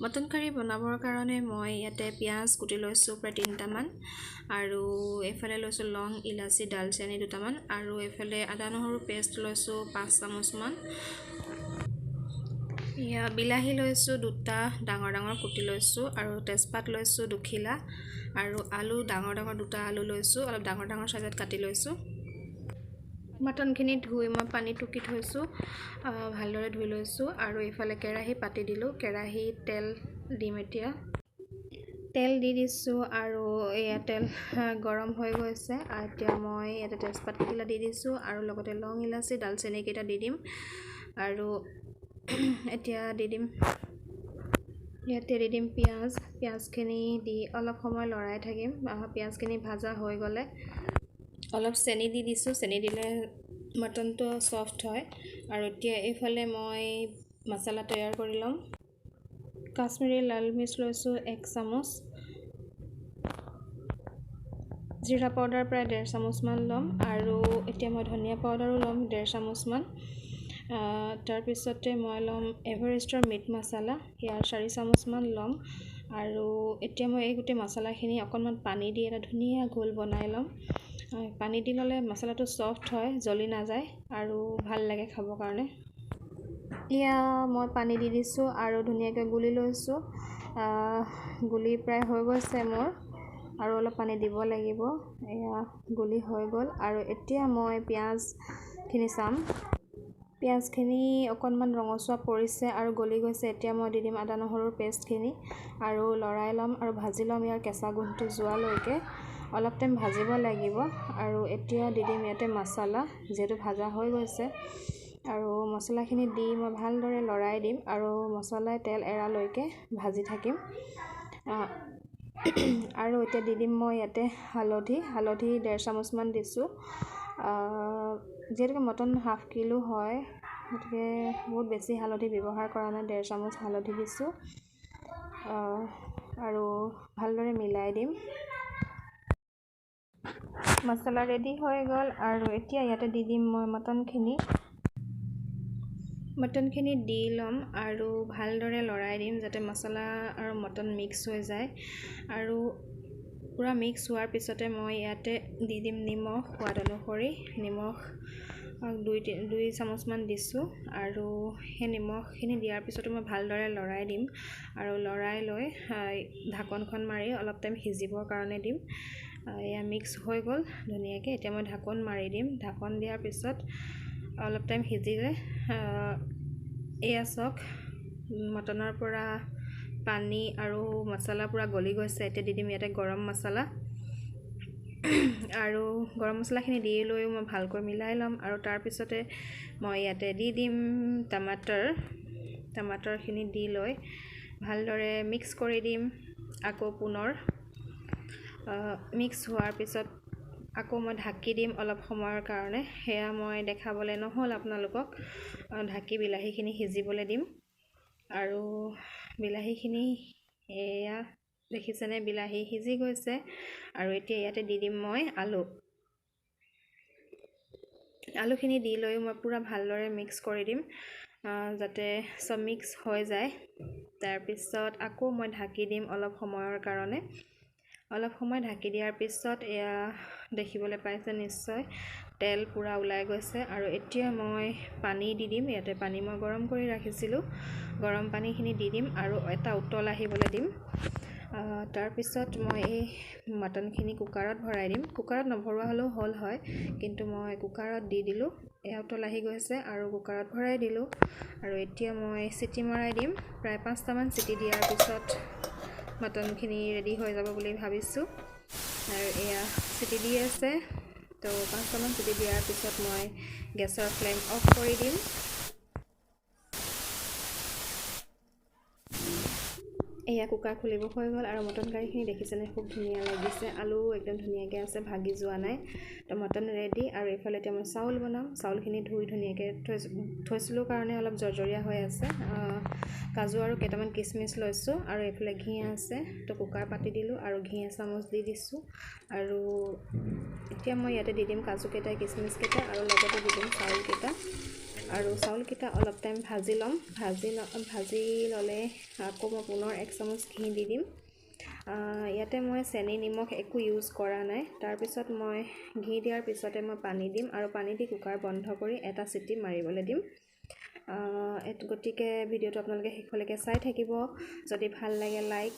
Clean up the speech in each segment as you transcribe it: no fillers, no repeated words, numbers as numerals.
Mutton কাৰী বনাবৰ কাৰণে মই ইয়াতে পিঁয়াজ কুটি লৈছোঁ প্ৰায় 3টা মান আৰু এফালে লৈছোঁ লং ইলাচি ডালচেনি 2টা মান আৰু এফালে আদা নহৰু পেষ্ট লৈছোঁ 5 চামুচ মান ইয়া বিলাহী লৈছোঁ 2টা ডাঙৰ ডাঙৰ কুটি লৈছোঁ আৰু তেজপাত লৈছোঁ দুখিলা আৰু আলু ডাঙৰ ডাঙৰ 2টা আলু লৈছোঁ অলপ ডাঙৰ ডাঙৰ সাইজত কাটি লৈছোঁ মটনখিনি ধুই মই পানী টুকি থৈছোঁ ভালদৰে ধুই লৈছোঁ আৰু ইফালে কেৰাহী পাতি দিলোঁ কেৰাহীত তেল দিম এতিয়া তেল দি দিছোঁ আৰু এয়া তেল গৰম হৈ গৈছে আৰু এতিয়া মই ইয়াতে তেজপাত কেইটা দি দিছোঁ আৰু লগতে লং ইলাচি ডালচেনি কেইটা দি দিম আৰু এতিয়া দি দিম ইয়াতে দি দিম পিঁয়াজখিনি দি অলপ সময় লৰাই থাকিম পিঁয়াজখিনি ভাজা হৈ গ'লে অলপ চেনি দি দিছোঁ চেনি দিলে মটনটো সফট হয় আৰু এতিয়া এইফালে মই মছলা তৈয়াৰ কৰি ল'ম কাশ্মীৰী লাল মিৰ্চ লৈছোঁ 1 চামুচ জিৰা পাউডাৰ প্ৰায় 1.5 চামুচ মান ল'ম আৰু এতিয়া মই ধনিয়া পাউডাৰো ল'ম 1.5 চামুচ মান তাৰপিছতে মই ল'ম এভাৰেষ্টৰ মিট মছলা ইয়াৰ 4 চামুচ মান ল'ম আৰু এতিয়া মই এই গোটেই মছলাখিনি অকণমান পানী দি এটা ধুনীয়া ঘোল বনাই ল'ম পানী দি ল'লে মছলাটো সফট হয় জ্বলি নাযায় আৰু ভাল লাগে খাবৰ কাৰণে ইয়া মই পানী দি দিছোঁ আৰু ধুনীয়াকৈ গুলি লৈছোঁ গুলি প্ৰায় হৈ গৈছে মোৰ আৰু অলপ পানী দিব লাগিব এয়া গুলি হৈ গ'ল আৰু এতিয়া মই পিঁয়াজখিনি চাম পিঁয়াজখিনি অকণমান ৰঙচুৱা পৰিছে আৰু গলি গৈছে এতিয়া মই দি দিম আদা নহৰুৰ পেষ্টখিনি আৰু লৰাই ল'ম আৰু ভাজি ল'ম ইয়াৰ কেঁচা গোন্ধটো যোৱালৈকে অলপ টাইম ভাজিব লাগিব আৰু এতিয়া দি দিম ইয়াতে মছলা যেটো ভাজা হৈ গৈছে আৰু মছলাখিনি দি মই ভালদৰে লৰাই দিম আৰু মছলাই তেল এৰালৈকে ভাজি থাকিম আৰু এতিয়া দি দিম মই ইয়াতে হালধি 1.5 চামুচ মান দিছোঁ যেহেতু মটন হাফ কিলো হয় গতিকে বহুত বেছি হালধি ব্যৱহাৰ কৰা নাই 1.5 চামুচ হালধি দিছোঁ আৰু ভালদৰে মিলাই দিম মছলা ৰেডি হৈ গ'ল আৰু এতিয়া ইয়াতে দি দিম মই মটনখিনি দি ল'ম আৰু ভালদৰে লৰাই দিম যাতে মছলা আৰু মটন মিক্স হৈ যায় আৰু পুৰা মিক্স হোৱাৰ পিছতে মই ইয়াতে দি দিম নিমখ সোৱাদ অনুসৰি নিমখ 2 চামুচ মান দিছোঁ আৰু সেই নিমখখিনি দিয়াৰ পিছতো মই ভালদৰে লৰাই দিম আৰু লৰাই লৈ ঢাকনখন মাৰি অলপ টাইম সিজিবৰ কাৰণে দিম এয়া মিক্স হৈ গ'ল ধুনীয়াকৈ এতিয়া মই ঢাকন মাৰি দিম ঢাকন দিয়াৰ পিছত অলপ টাইম সিজিলে এয়া চাওক মটনৰ পৰা পানী আৰু মছলা পুৰা গলি গৈছে এতিয়া দি দিম ইয়াতে গৰম মছলা আৰু গৰম মছলাখিনি দি লৈ মই ভালকৈ মিলাই ল'ম আৰু তাৰপিছতে মই ইয়াতে দি দিম টমাটৰখিনি দি লৈ ভালদৰে মিক্স কৰি দিম আকৌ পুনৰ মিক্স হোৱাৰ পিছত আকৌ মই ঢাকি দিম অলপ সময়ৰ কাৰণে সেয়া মই দেখাবলৈ নহ'ল আপোনালোকক ঢাকি বিলাহীখিনি সিজিবলৈ দিম আৰু বিলাহীখিনি এয়া দেখিছেনে বিলাহী সিজি গৈছে আৰু এতিয়া ইয়াতে দি দিম মই আলুখিনি দি লৈ মই পুৰা ভালদৰে মিক্স কৰি দিম যাতে সব মিক্স হৈ যায় তাৰপিছত আকৌ মই ঢাকি দিম অলপ সময়ৰ কাৰণে অলপ সময় ঢাকি দিয়াৰ পিছত এয়া দেখিবলৈ পাইছে নিশ্চয় তেল পুৰা ওলাই গৈছে আৰু এতিয়া মই পানী দি দিম ইয়াতে পানী মই গৰম কৰি ৰাখিছিলোঁ গৰম পানীখিনি দি দিম আৰু এটা উতল আহিবলৈ দিম তাৰপিছত মই এই মটনখিনি কুকাৰত ভৰাই দিম কুকাৰত নভৰোৱা হ'লেও হ'ল হয় কিন্তু মই কুকাৰত দি দিলোঁ এয়া উতল আহি গৈছে আৰু কুকাৰত ভৰাই দিলোঁ আৰু এতিয়া মই চিটি মৰাই দিম প্ৰায় 5টামান চিটি দিয়াৰ পিছত মটনখিনি ৰেডি হৈ যাব বুলি ভাবিছোঁ আৰু এয়া চিটি দি আছে তো 5টামান চিটি দিয়াৰ পিছত মই গেছৰ ফ্লেম অফ কৰি দিম এয়া কুকাৰ খুলিব হৈ গ'ল আৰু মটন কাৰীখিনি দেখিছেনে খুব ধুনীয়া লাগিছে আলু একদম ধুনীয়াকৈ আছে ভাগি যোৱা নাই তো মটন ৰেডি আৰু এইফালে এতিয়া মই চাউল বনাম চাউলখিনি ধুই ধুনীয়াকৈ থৈছিলোঁ কাৰণে অলপ জৰ্জৰীয়া হৈ আছে কাজু আৰু কেইটামান কিচমিচ লৈছোঁ আৰু এইফালে ঘি আছে তো কুকাৰ পাতি দিলোঁ আৰু ঘি এচামুচ দি দিছোঁ আৰু এতিয়া মই ইয়াতে দি দিম কাজু কেইটা কিচমিচ কেইটা আৰু লগতে দি দিম চাউল কেইটা আৰু চাউলকেইটা অলপ টাইম ভাজি ল'ম। ভাজি ল'লে আকৌ মই পুনৰ 1 চামুচ ঘি দি দিম। ইয়াতে মই চেনি নিমখ একো ইউজ কৰা নাই। তাৰপিছত মই ঘি দিয়াৰ পিছতে মই পানী দিম আৰু পানী দি কুকাৰ বন্ধ কৰি এটা চিটি মাৰিবলৈ দিম। গতিকে ভিডিঅ'টো আপোনালোকে শেষলৈকে চাই থাকিব। যদি ভাল লাগে লাইক,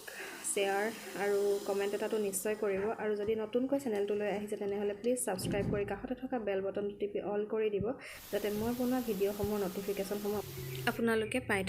শ্বেয়াৰ আৰু কমেণ্ট এটাটো নিশ্চয় কৰিব। আৰু যদি নতুনকৈ চেনেলটোলৈ আহিছে তেনেহ'লে প্লিজ ছাবস্ক্ৰাইব কৰি কাষতে থকা বেল বটনটো টিপি অল কৰি দিব, যাতে মই বনোৱা ভিডিঅ'সমূহৰ ন'টিফিকেশ্যনসমূহ আপোনালোকে পাই থাকে।